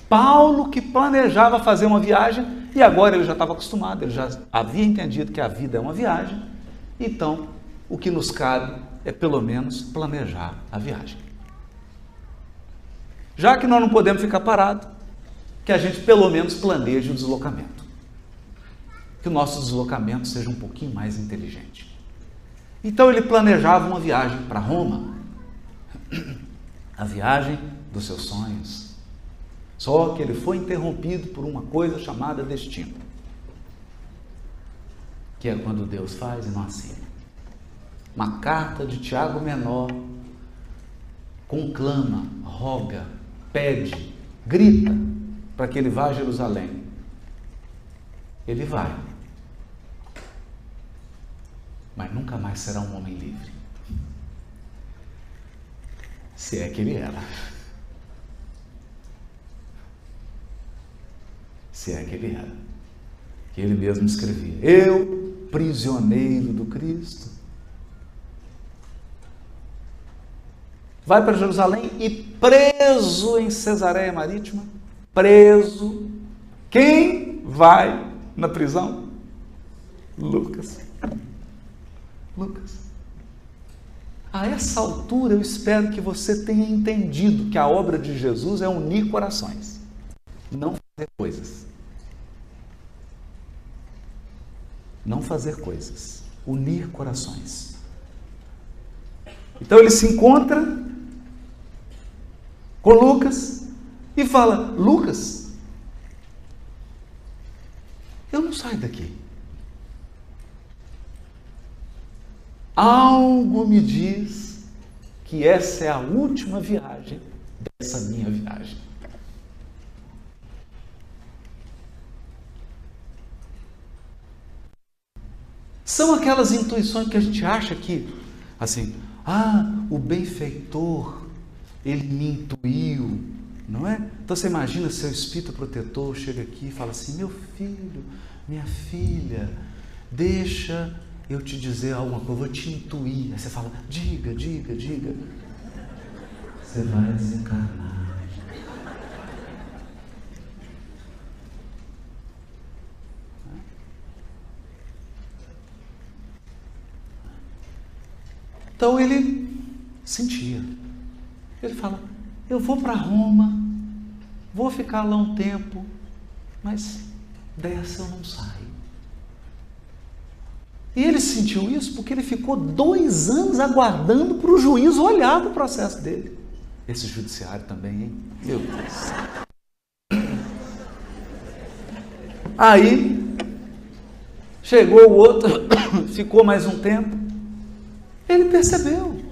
Paulo, que planejava fazer uma viagem, e agora ele já estava acostumado, ele já havia entendido que a vida é uma viagem, então o que nos cabe é pelo menos planejar a viagem. Já que nós não podemos ficar parados, que a gente pelo menos planeje o deslocamento. Que o nosso deslocamento seja um pouquinho mais inteligente. Então ele planejava uma viagem para Roma, a viagem dos seus sonhos. Só que ele foi interrompido por uma coisa chamada destino, que é quando Deus faz e não assina. Uma carta de Tiago Menor conclama, roga, pede, grita para que ele vá a Jerusalém. Ele vai, mas nunca mais será um homem livre. Se é que ele era. Se é que ele era. Que ele mesmo escrevia: eu, prisioneiro do Cristo. Vai para Jerusalém e preso em Cesareia Marítima. Preso. Quem vai na prisão? Lucas. Lucas. A essa altura eu espero que você tenha entendido que a obra de Jesus é unir corações, não fazer coisas. Não fazer coisas, unir corações. Então ele se encontra com Lucas e fala: Lucas, eu não saio daqui. Algo me diz que essa é a última viagem dessa minha viagem. São aquelas intuições que a gente acha que, assim, o benfeitor, ele me intuiu, não é? Então você imagina seu espírito protetor chega aqui e fala assim: meu filho, minha filha, deixa eu te dizer alguma coisa, eu vou te intuir. Aí você fala: diga, diga, diga. Você vai desencarnar. Então ele sentia. Ele fala: eu vou para Roma, vou ficar lá um tempo, mas dessa eu não saio. E ele sentiu isso porque ele ficou 2 anos aguardando para o juiz olhar para o processo dele. Esse judiciário também, hein? Meu Deus. Aí, chegou o outro, ficou mais um tempo, ele percebeu.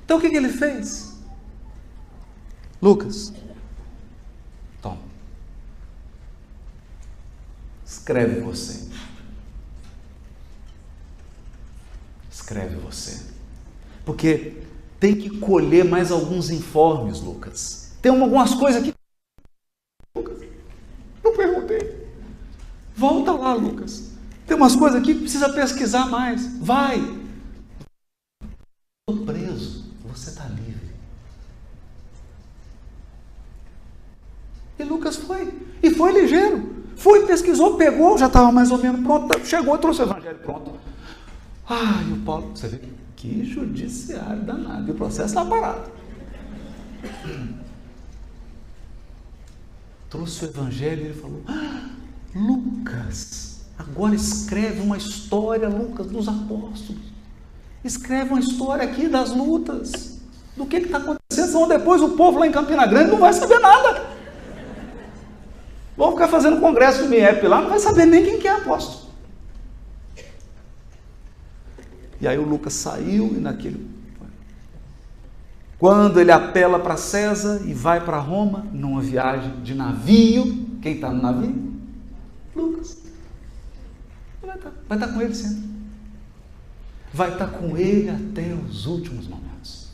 Então o que ele fez? Lucas, toma, escreve você. Escreve você. Porque tem que colher mais alguns informes, Lucas. Tem algumas coisas aqui. Lucas, eu perguntei. Volta lá, Lucas. Tem umas coisas aqui que precisa pesquisar mais. Vai. Estou preso. Você está livre. E Lucas foi. E foi ligeiro. Foi, pesquisou, pegou, já estava mais ou menos pronto. Chegou, trouxe o evangelho pronto. E o Paulo, você vê que judiciário danado. E o processo está parado. Trouxe o evangelho e ele falou: Lucas, agora escreve uma história, Lucas, dos apóstolos. Escreve uma história aqui das lutas. Do que está acontecendo. Senão depois o povo lá em Campina Grande não vai saber nada. Vão ficar fazendo congresso de MIEP lá, não vai saber nem quem que é apóstolo. E aí o Lucas saiu e naquele... Quando ele apela para César e vai para Roma, numa viagem de navio, quem está no navio? Lucas. Vai estar com ele sempre. Vai estar com ele até os últimos momentos.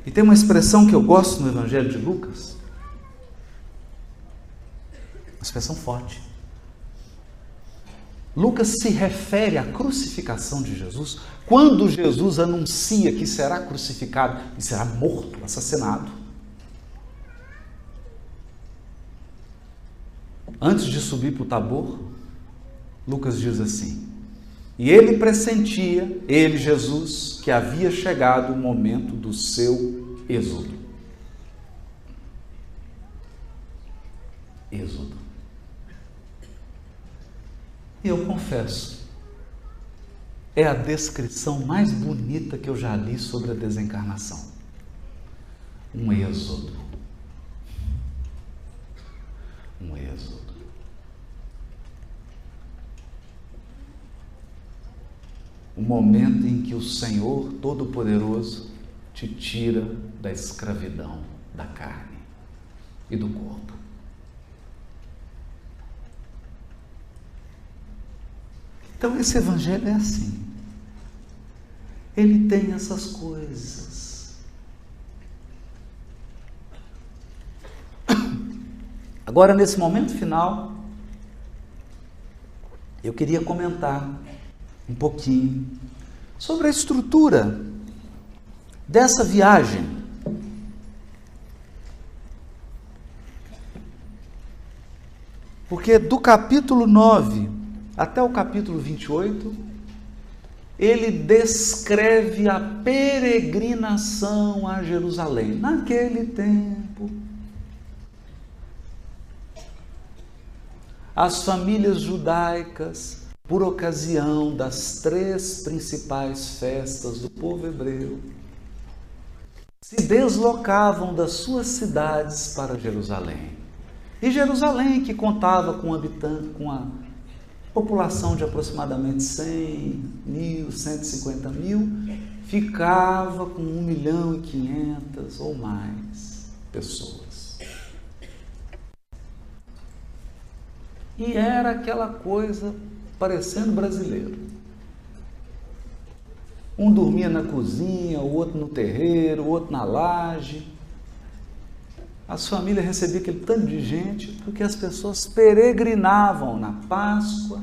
E tem uma expressão que eu gosto no Evangelho de Lucas, uma expressão forte. Lucas se refere à crucificação de Jesus quando Jesus anuncia que será crucificado e será morto, assassinado. Antes de subir para o Tabor, Lucas diz assim: e ele pressentia, ele, Jesus, que havia chegado o momento do seu êxodo. Êxodo. E eu confesso, é a descrição mais bonita que eu já li sobre a desencarnação. Um êxodo. Um êxodo. O momento em que o Senhor Todo-Poderoso te tira da escravidão da carne e do corpo. Então esse evangelho é assim. Ele tem essas coisas. Agora, nesse momento final, eu queria comentar um pouquinho sobre a estrutura dessa viagem. Porque do capítulo 9 até o capítulo 28, ele descreve a peregrinação a Jerusalém. Naquele tempo, as famílias judaicas, por ocasião das 3 principais festas do povo hebreu, se deslocavam das suas cidades para Jerusalém. E Jerusalém, que contava com a população de aproximadamente 100.000, 150.000, ficava com 1.500.000 ou mais pessoas. E era aquela coisa parecendo brasileiro. Um dormia na cozinha, o outro no terreiro, o outro na laje. As famílias recebiam aquele tanto de gente porque as pessoas peregrinavam na Páscoa,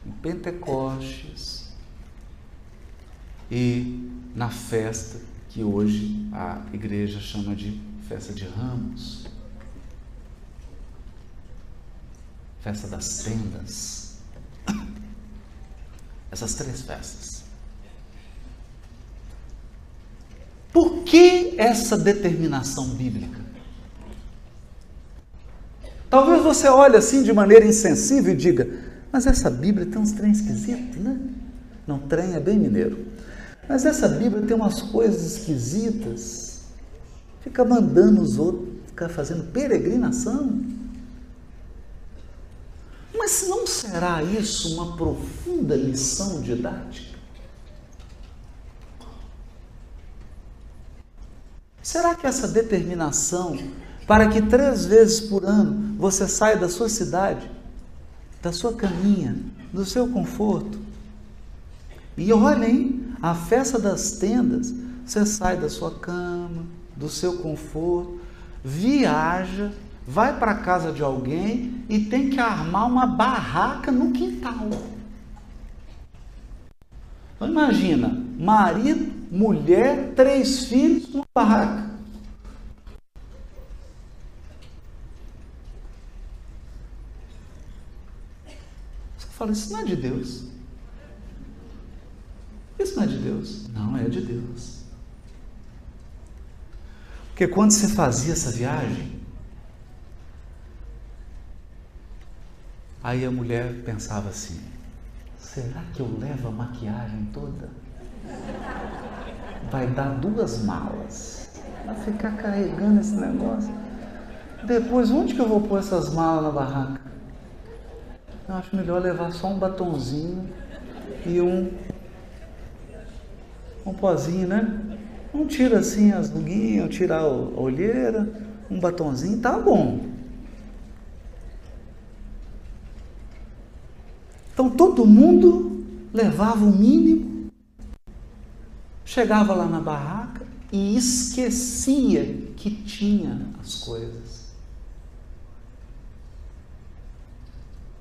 em Pentecostes e na festa que hoje a igreja chama de festa de Ramos, festa das tendas. Essas 3 festas. Por que essa determinação bíblica? Talvez você olhe assim de maneira insensível e diga: mas essa Bíblia tem uns trem esquisitos, né? Não, trem é bem mineiro. Mas essa Bíblia tem umas coisas esquisitas. Fica mandando os outros ficar fazendo peregrinação. Mas não será isso uma profunda lição didática? Será que essa determinação para que 3 vezes por ano você saia da sua cidade, da sua caminha, do seu conforto, e olhem, a festa das tendas, você sai da sua cama, do seu conforto, viaja, vai para a casa de alguém e tem que armar uma barraca no quintal. Então imagina, marido, mulher, 3 filhos, uma barraca. Fala, isso não é de Deus. Isso não é de Deus. Não é de Deus. Porque quando você fazia essa viagem, aí a mulher pensava assim: será que eu levo a maquiagem toda? Vai dar 2 malas. Vai ficar carregando esse negócio. Depois, onde que eu vou pôr essas malas na barraca? Eu acho melhor levar só um batonzinho e um pozinho, né? Não tira assim as ruguinhas, tirar a olheira, um batonzinho, tá bom. Então todo mundo levava o mínimo, chegava lá na barraca e esquecia que tinha as coisas.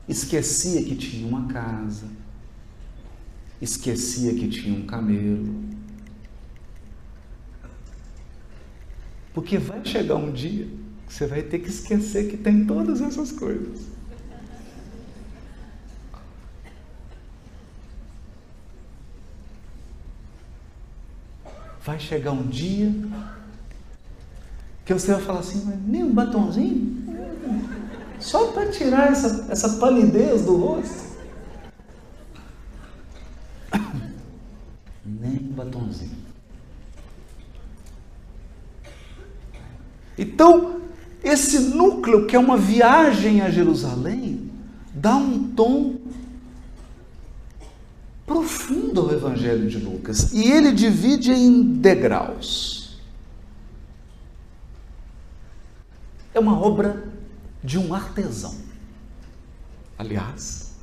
Esquecia que tinha uma casa, esquecia que tinha um camelo. Porque vai chegar um dia que você vai ter que esquecer que tem todas essas coisas. vai chegar um dia que você vai falar assim, mas nem um batonzinho? Só para tirar essa palidez do rosto? Nem um batonzinho. Então, esse núcleo, que é uma viagem a Jerusalém, dá um tom profundo ao Evangelho de Lucas. E ele divide em degraus. É uma obra de um artesão. Aliás,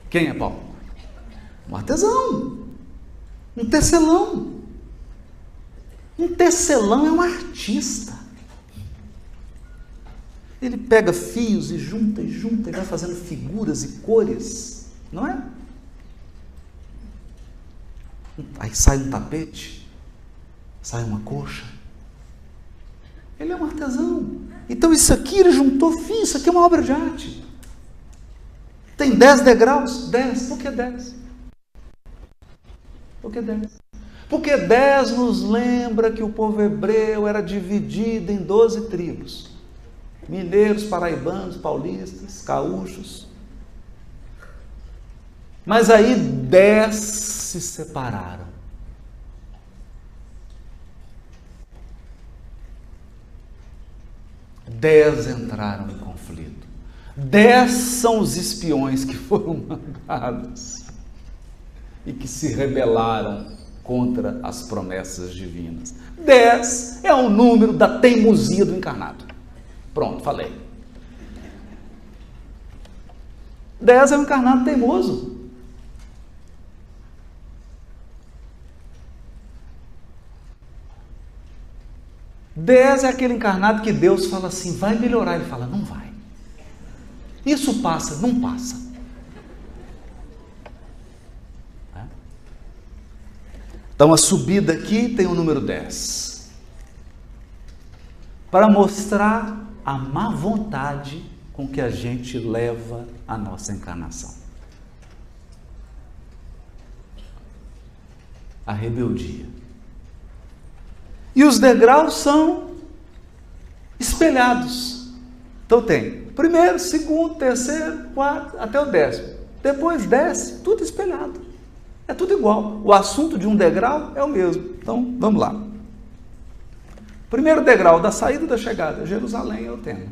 quem é Paulo? Um artesão. Um tecelão. Um tecelão é um artista. Ele pega fios e junta, e vai fazendo figuras e cores, não é? Aí sai um tapete, sai uma coxa. Ele é um artesão. Então isso aqui ele juntou fios, isso aqui é uma obra de arte. Tem 10 degraus? 10. Por que 10? Por que 10? Porque 10 nos lembra que o povo hebreu era dividido em 12 tribos. Mineiros, paraibanos, paulistas, gaúchos. Mas aí 10 se separaram. Dez entraram em conflito. 10 são os espiões que foram mandados e que se rebelaram contra as promessas divinas. 10 é o número da teimosia do encarnado. Pronto, falei. 10 é um encarnado teimoso. Dez é aquele encarnado que Deus fala assim, vai melhorar. Ele fala, não vai. Isso passa, não passa. Então a subida aqui tem o número 10. Para mostrar a má vontade com que a gente leva a nossa encarnação. A rebeldia. E os degraus são espelhados. Então tem primeiro, segundo, terceiro, quarto, até o 10º. Depois desce, tudo espelhado. É tudo igual. O assunto de um degrau é o mesmo. Então, vamos lá. Primeiro degrau, da saída e da chegada. Jerusalém é o tema.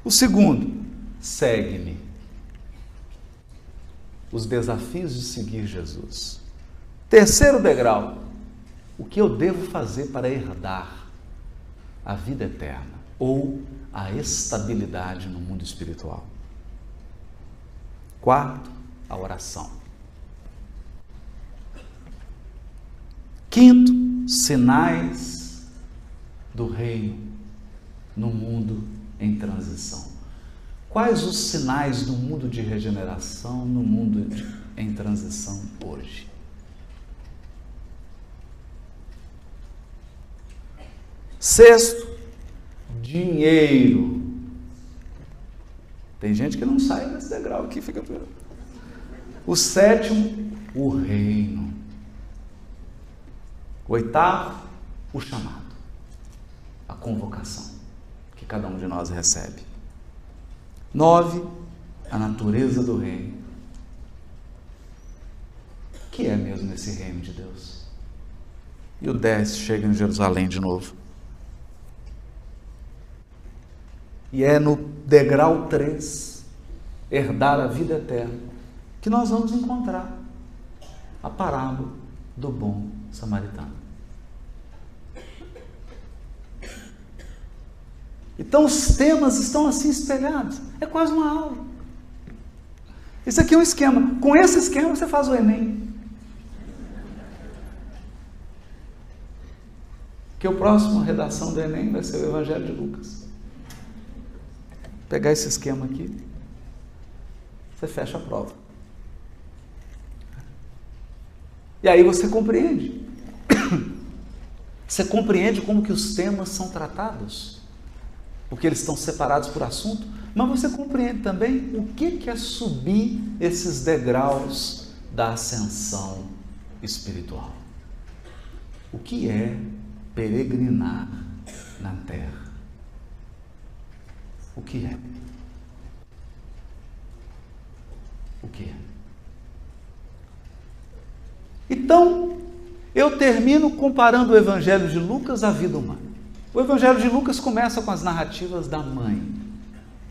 O segundo, segue-me. Os desafios de seguir Jesus. Terceiro degrau, o que eu devo fazer para herdar a vida eterna ou a estabilidade no mundo espiritual. Quarto, a oração. Quinto, sinais do reino no mundo em transição. Quais os sinais do mundo de regeneração no mundo em transição hoje? Sexto, dinheiro. Tem gente que não sai desse degrau aqui, fica. O sétimo, o reino. O oitavo, o chamado, a convocação que cada um de nós recebe. 9, a natureza do reino. O que é mesmo esse reino de Deus? E o 10 chega em Jerusalém de novo. E é no degrau 3, herdar a vida eterna, que nós vamos encontrar a parábola do bom samaritano. Então os temas estão assim espelhados. É quase uma aula. Isso aqui é um esquema. Com esse esquema você faz o Enem. Que o próximo redação do Enem vai ser o Evangelho de Lucas. Pegar esse esquema aqui, você fecha a prova. E aí você compreende. Você compreende como que os temas são tratados, porque eles estão separados por assunto, mas você compreende também o que é subir esses degraus da ascensão espiritual. O que é peregrinar na terra? O que é? O que é? Então, eu termino comparando o Evangelho de Lucas à vida humana. O Evangelho de Lucas começa com as narrativas da mãe.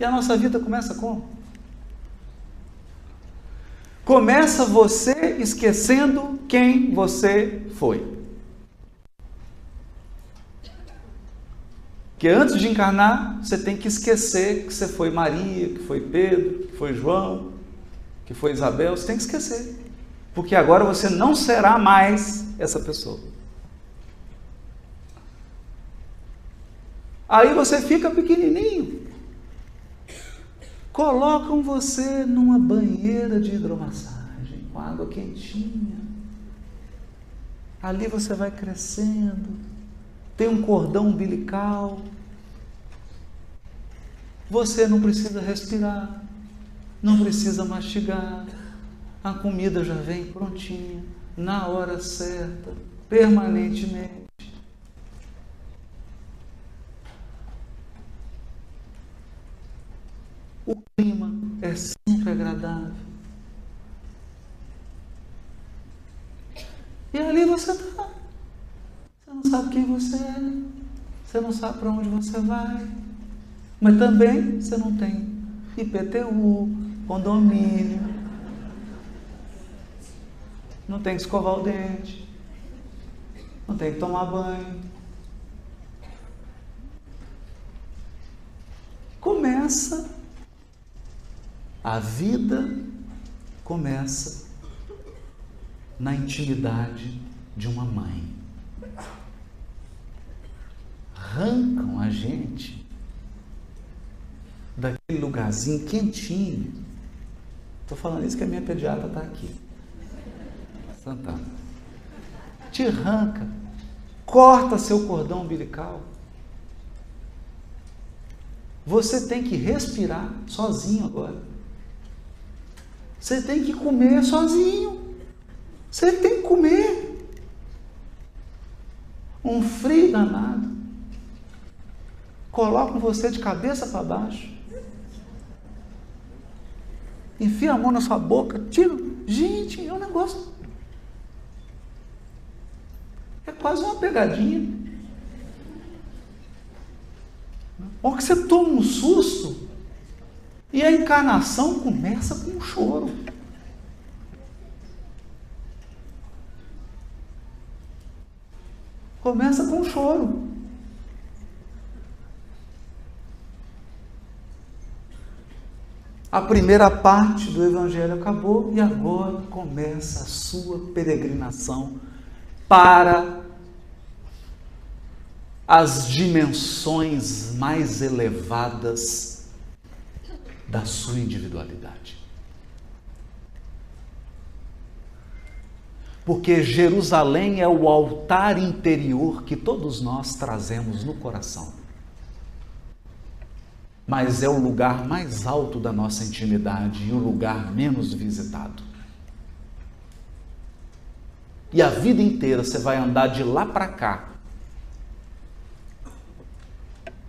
E a nossa vida começa como? Começa você esquecendo quem você foi. Porque antes de encarnar, você tem que esquecer que você foi Maria, que foi Pedro, que foi João, que foi Isabel. Você tem que esquecer. Porque agora você não será mais essa pessoa. Aí você fica pequenininho. Colocam você numa banheira de hidromassagem, com água quentinha. Ali você vai crescendo. Tem um cordão umbilical. Você não precisa respirar, não precisa mastigar. A comida já vem prontinha, na hora certa, permanentemente. O clima é sempre agradável. E ali você está. Você não sabe quem você é, você não sabe para onde você vai, mas também você não tem IPTU, condomínio, não tem que escovar o dente, não tem que tomar banho. Começa, a vida começa na intimidade de uma mãe. Arrancam a gente daquele lugarzinho quentinho. Estou falando isso que a minha pediatra está aqui. Santana. Te arranca, corta seu cordão umbilical. Você tem que respirar sozinho agora. Você tem que comer sozinho. Você tem que comer. Um frio danado. Colocam você de cabeça para baixo. Enfia a mão na sua boca, tira. Gente, é um negócio. É quase uma pegadinha. Ou que você toma um susto e a encarnação começa com um choro. Começa com um choro. A primeira parte do Evangelho acabou e agora começa a sua peregrinação para as dimensões mais elevadas da sua individualidade. Porque Jerusalém é o altar interior que todos nós trazemos no coração. Mas é o lugar mais alto da nossa intimidade e o lugar menos visitado. E a vida inteira você vai andar de lá para cá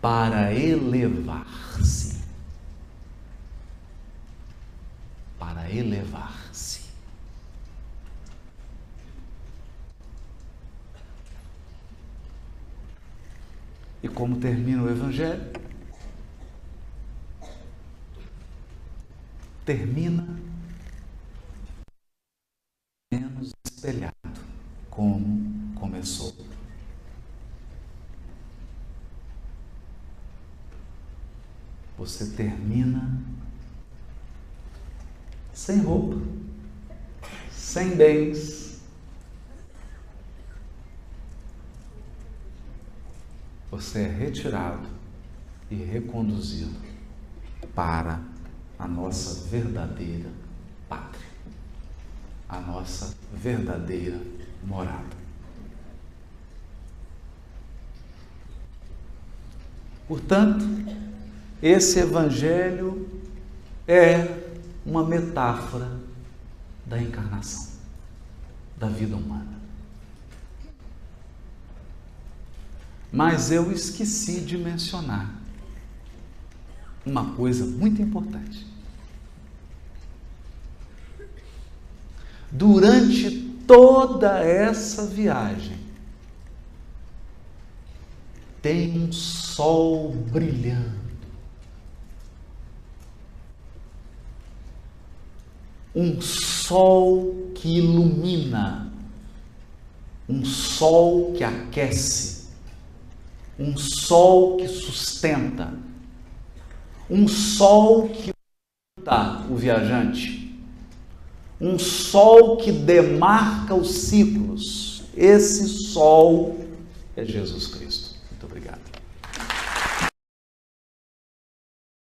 para elevar-se. Para elevar-se. E como termina o Evangelho? Termina menos espelhado como começou. Você termina sem roupa, sem bens. Você é retirado e reconduzido para a nossa verdadeira pátria, a nossa verdadeira morada. Portanto, esse Evangelho é uma metáfora da encarnação, da vida humana. Mas eu esqueci de mencionar uma coisa muito importante. Durante toda essa viagem, tem um sol brilhando. Um sol que ilumina, um sol que aquece, um sol que sustenta, um sol que orienta o viajante, um sol que demarca os ciclos. Esse sol é Jesus Cristo. Muito obrigado.